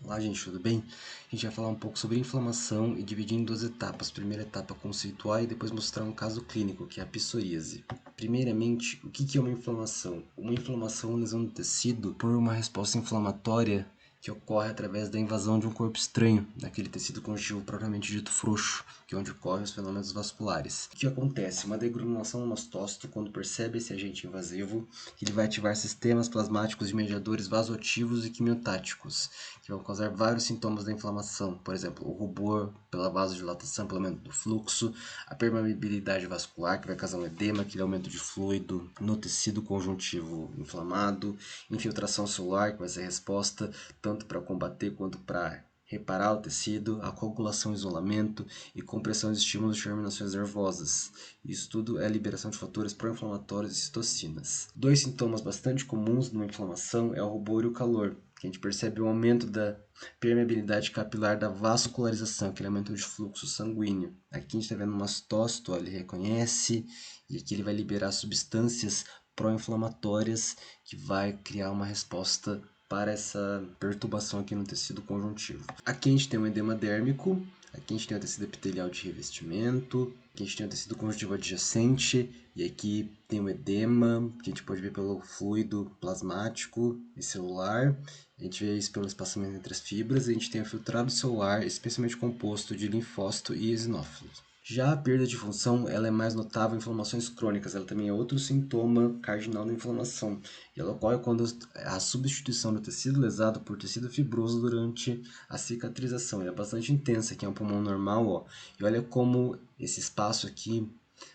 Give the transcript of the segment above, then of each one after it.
Olá gente, tudo bem? A gente vai falar um pouco sobre inflamação e dividir em duas etapas. Primeira etapa conceituar e depois mostrar um caso clínico, que é a psoríase. Primeiramente, o que é uma inflamação? Uma inflamação é uma lesão do tecido por uma resposta inflamatória que ocorre através da invasão de um corpo estranho, naquele tecido conjuntivo propriamente dito frouxo, que é onde ocorrem os fenômenos vasculares. O que acontece? Uma degranulação no mastócito, quando percebe esse agente invasivo, ele vai ativar sistemas plasmáticos de mediadores vasoativos e quimiotáticos, que vão causar vários sintomas da inflamação, por exemplo, o rubor pela vasodilatação, pelo aumento do fluxo, a permeabilidade vascular, que vai causar um edema, aquele aumento de fluido no tecido conjuntivo inflamado, infiltração celular, que vai ser a resposta tanto para combater quanto para reparar o tecido, a coagulação, isolamento e compressão de estímulos de terminações nervosas. Isso tudo é a liberação de fatores pró-inflamatórios e citocinas. Dois sintomas bastante comuns numa inflamação é o rubor e o calor, que a gente percebe o aumento da permeabilidade capilar, da vascularização, aquele aumento de fluxo sanguíneo. Aqui a gente está vendo um mastócito, ele reconhece, e aqui ele vai liberar substâncias pró-inflamatórias que vai criar uma resposta para essa perturbação aqui no tecido conjuntivo. Aqui a gente tem um edema dérmico, aqui a gente tem o tecido epitelial de revestimento, aqui a gente tem o tecido conjuntivo adjacente, e aqui tem o edema, que a gente pode ver pelo fluido plasmático e celular. A gente vê isso pelo espaçamento entre as fibras, e a gente tem o filtrado celular, especialmente composto de linfócito e eosinófilos. Já a perda de função, ela é mais notável em inflamações crônicas, ela também é outro sintoma cardinal da inflamação. E ela ocorre quando a substituição do tecido lesado por tecido fibroso durante a cicatrização. Ela é bastante intensa, aqui é um pulmão normal, ó. E olha como esse espaço aqui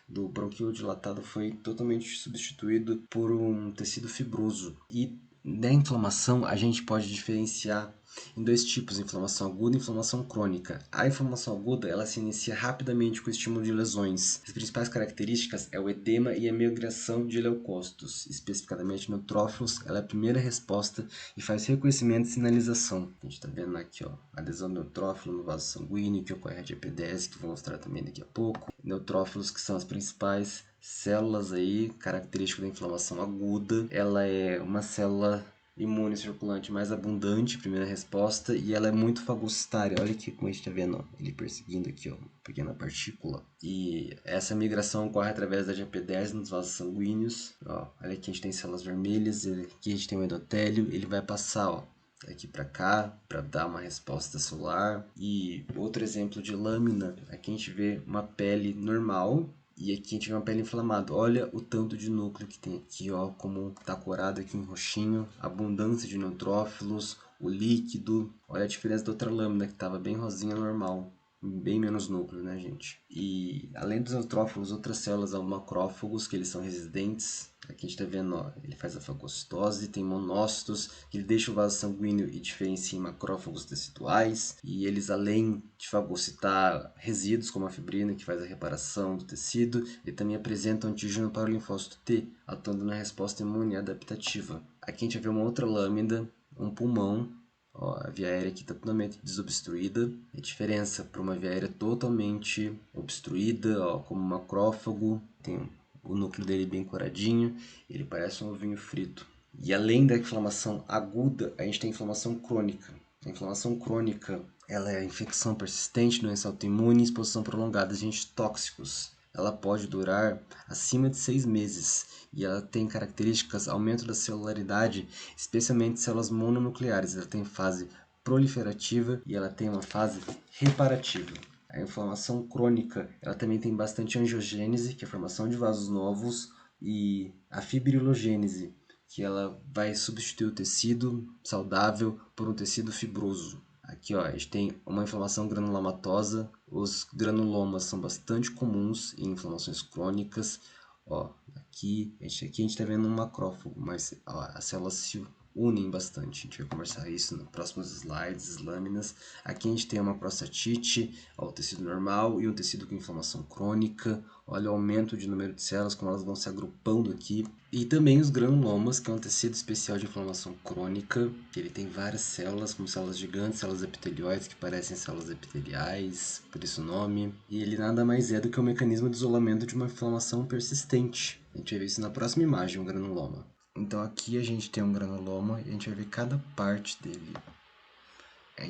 do bronquíolo dilatado foi totalmente substituído por um tecido fibroso. E da inflamação, a gente pode diferenciar em dois tipos, inflamação aguda e inflamação crônica. A inflamação aguda, ela se inicia rapidamente com o estímulo de lesões. As principais características é o edema e a migração de leucócitos, especificamente neutrófilos. Ela é a primeira resposta e faz reconhecimento e sinalização. A gente está vendo aqui, ó, adesão do neutrófilo no vaso sanguíneo, que ocorre a GP10, que vou mostrar também daqui a pouco. Neutrófilos, que são as principais células aí, característica da inflamação aguda. Ela é uma célula imune circulante mais abundante, primeira resposta, e ela é muito fagocitária. Olha aqui como a gente está vendo, ó, ele perseguindo aqui, ó, uma pequena partícula. E essa migração ocorre através da GP10 nos vasos sanguíneos. Ó, olha aqui a gente tem células vermelhas, aqui a gente tem o endotélio, ele vai passar, ó, daqui para cá para dar uma resposta celular. E outro exemplo de lâmina, aqui a gente vê uma pele normal. E aqui a gente vê uma pele inflamada. Olha o tanto de núcleo que tem aqui, ó, como tá corado aqui em roxinho, abundância de neutrófilos, o líquido. Olha a diferença da outra lâmina que estava bem rosinha normal, bem menos núcleo, né, gente? E além dos neutrófilos, outras células são macrófagos, que eles são residentes. Aqui a gente está vendo, ó, ele faz a fagocitose, tem monócitos, que ele deixa o vaso sanguíneo e diferencia em macrófagos teciduais. E eles, além de fagocitar resíduos, como a fibrina, que faz a reparação do tecido, ele também apresenta um antígeno para o linfócito T, atuando na resposta imune adaptativa. Aqui a gente vê uma outra lâmina, um pulmão. Ó, a via aérea aqui está totalmente desobstruída. A diferença para uma via aérea totalmente obstruída, ó, como macrófago, tem o núcleo dele bem coradinho, ele parece um ovinho frito. E além da inflamação aguda, a gente tem a inflamação crônica. A inflamação crônica, ela é infecção persistente, doença autoimune e exposição prolongada de agentes tóxicos. Ela pode durar acima de 6 meses e ela tem características aumento da celularidade, especialmente células mononucleares. Ela tem fase proliferativa e ela tem uma fase reparativa. A inflamação crônica, ela também tem bastante angiogênese, que é a formação de vasos novos, e a fibrilogênese, que ela vai substituir o tecido saudável por um tecido fibroso. Aqui, ó, a gente tem uma inflamação granulomatosa. Os granulomas são bastante comuns em inflamações crônicas. Ó, aqui a gente está vendo um macrófago, mas ó, as células se unem bastante. A gente vai conversar isso nos próximos slides, lâminas. Aqui a gente tem uma prostatite, ó, o tecido normal e um tecido com inflamação crônica. Olha o aumento de número de células, como elas vão se agrupando aqui. E também os granulomas, que é um tecido especial de inflamação crônica, que ele tem várias células, como células gigantes, células epitelioides, que parecem células epiteliais, por isso o nome. E ele nada mais é do que um mecanismo de isolamento de uma inflamação persistente. A gente vai ver isso na próxima imagem, um granuloma. Então aqui a gente tem um granuloma e a gente vai ver cada parte dele.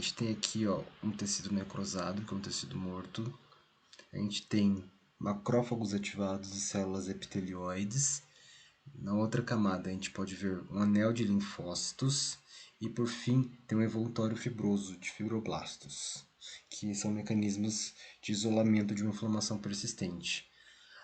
gente tem aqui, ó, um tecido necrosado, que é um tecido morto. A gente tem macrófagos ativados e células epitelioides. Na outra camada, a gente pode ver um anel de linfócitos. E, por fim, tem um envoltório fibroso de fibroblastos, que são mecanismos de isolamento de uma inflamação persistente.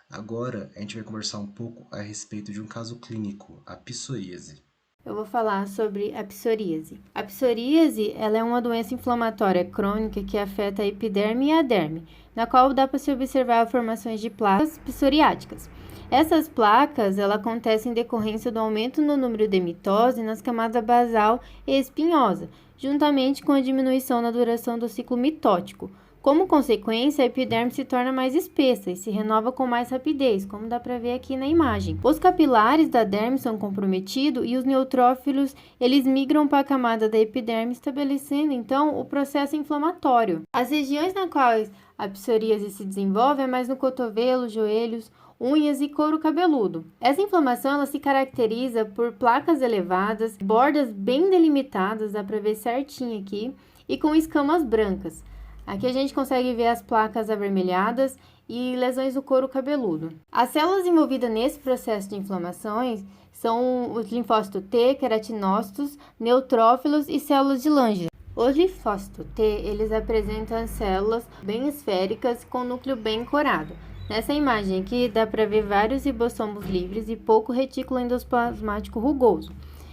Agora, a gente vai conversar um pouco a respeito de um caso clínico, a psoríase. Eu vou falar sobre a psoríase. A psoríase, ela é uma doença inflamatória crônica que afeta a epiderme e a derme, na qual dá para se observar formações de placas psoriáticas. Essas placas, ela acontecem em decorrência do aumento no número de mitose nas camadas basal e espinhosa, juntamente com a diminuição na duração do ciclo mitótico. Como consequência, a epiderme se torna mais espessa e se renova com mais rapidez, como dá para ver aqui na imagem. Os capilares da derme são comprometidos e os neutrófilos, eles migram para a camada da epiderme, estabelecendo então o processo inflamatório. As regiões nas quais a psoríase se desenvolve é mais no cotovelo, joelhos, unhas e couro cabeludo. Essa inflamação ela se caracteriza por placas elevadas, bordas bem delimitadas, dá para ver certinho aqui, e com escamas brancas. Aqui a gente consegue ver as placas avermelhadas e lesões do couro cabeludo. As células envolvidas nesse processo de inflamações são os linfócitos T, queratinócitos, neutrófilos e células de Lange. Os linfócitos T, eles apresentam as células bem esféricas com núcleo bem corado. Nessa imagem aqui dá para ver vários ribossomos livres e pouco retículo endoplasmático rugoso.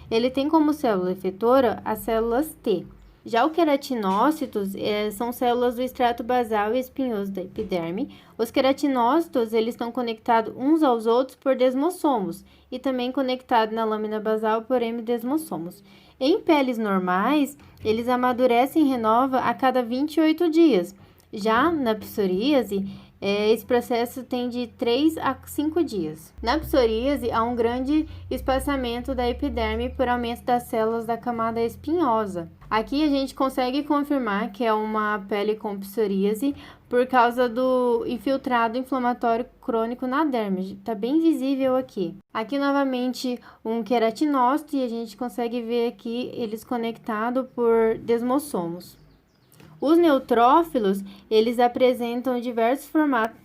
Ele tem como célula efetora as células T. Já o queratinócitos são células do extrato basal e espinhoso da epiderme. Os queratinócitos eles estão conectados uns aos outros por desmossomos e também conectados na lâmina basal por hemidesmossomos. Em peles normais, eles amadurecem e renovam a cada 28 dias. Já na psoríase, esse processo tem de 3 a 5 dias. Na psoríase, há um grande espaçamento da epiderme por aumento das células da camada espinhosa. Aqui a gente consegue confirmar que é uma pele com psoríase por causa do infiltrado inflamatório crônico na derme. Está bem visível aqui. Aqui novamente um queratinócito e a gente consegue ver aqui eles conectados por desmossomos. Os neutrófilos, eles apresentam diversos formatos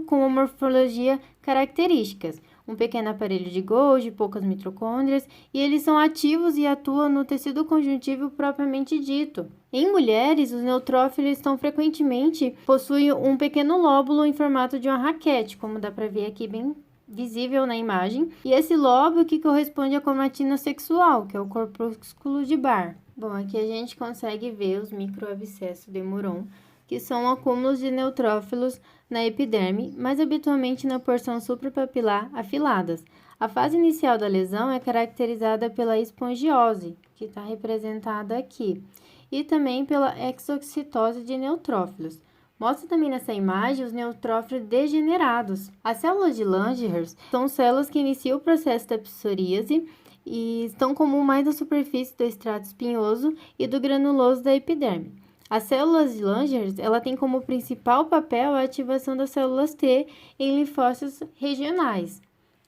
com morfologia características. Um pequeno aparelho de Golgi, poucas mitocôndrias, e eles são ativos e atuam no tecido conjuntivo propriamente dito. Em mulheres, os neutrófilos estão frequentemente possuem um pequeno lóbulo em formato de uma raquete, como dá para ver aqui bem visível na imagem, e esse lóbulo que corresponde à cromatina sexual, que é o corpúsculo de Barr. Bom, aqui a gente consegue ver os microabscessos de Muron, que são acúmulos de neutrófilos na epiderme, mais habitualmente na porção suprapapilar afiladas. A fase inicial da lesão é caracterizada pela espongiose, que está representada aqui, e também pela exocitose de neutrófilos. Mostra também nessa imagem os neutrófilos degenerados. As células de Langerhans são células que iniciam o processo da psoríase e estão comum mais na superfície do extrato espinhoso e do granuloso da epiderme. As células de Langerhans, ela tem como principal papel a ativação das células T em linfócitos regionais.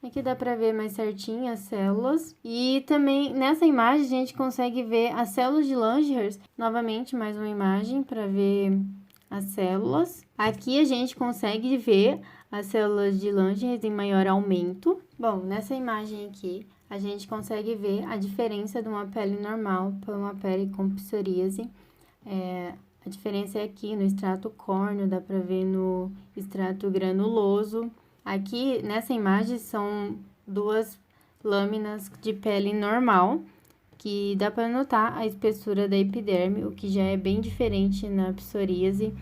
Aqui dá para ver mais certinho as células. E também nessa imagem a gente consegue ver as células de Langerhans. Novamente, mais uma imagem para ver as células. Aqui a gente consegue ver as células de Langerhans em maior aumento. Bom, nessa imagem aqui, a gente consegue ver a diferença de uma pele normal para uma pele com psoríase. A diferença é aqui no extrato córneo, dá para ver no extrato granuloso. Aqui, nessa imagem, são duas lâminas de pele normal, que dá para notar a espessura da epiderme, o que já é bem diferente na psoríase.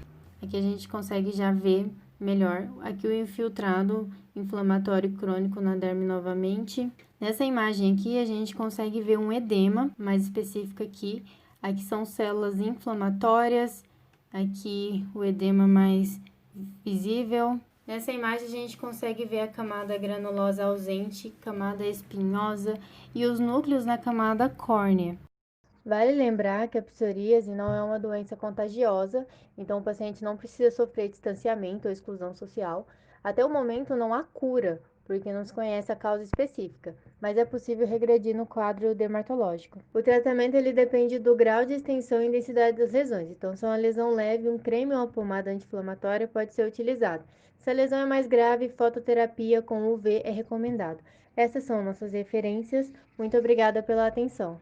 Aqui a gente consegue já ver melhor. Aqui o infiltrado inflamatório crônico na derme novamente. Nessa imagem aqui a gente consegue ver um edema mais específico aqui. Aqui são células inflamatórias. Aqui o edema mais visível. Nessa imagem a gente consegue ver a camada granulosa ausente, camada espinhosa e os núcleos na camada córnea. Vale lembrar que a psoríase não é uma doença contagiosa, então o paciente não precisa sofrer distanciamento ou exclusão social. Até o momento não há cura, porque não se conhece a causa específica, mas é possível regredir no quadro dermatológico. O tratamento ele depende do grau de extensão e intensidade das lesões. Então, se é uma lesão leve, um creme ou uma pomada anti-inflamatória pode ser utilizado. Se a lesão é mais grave, fototerapia com UV é recomendado. Essas são nossas referências. Muito obrigada pela atenção.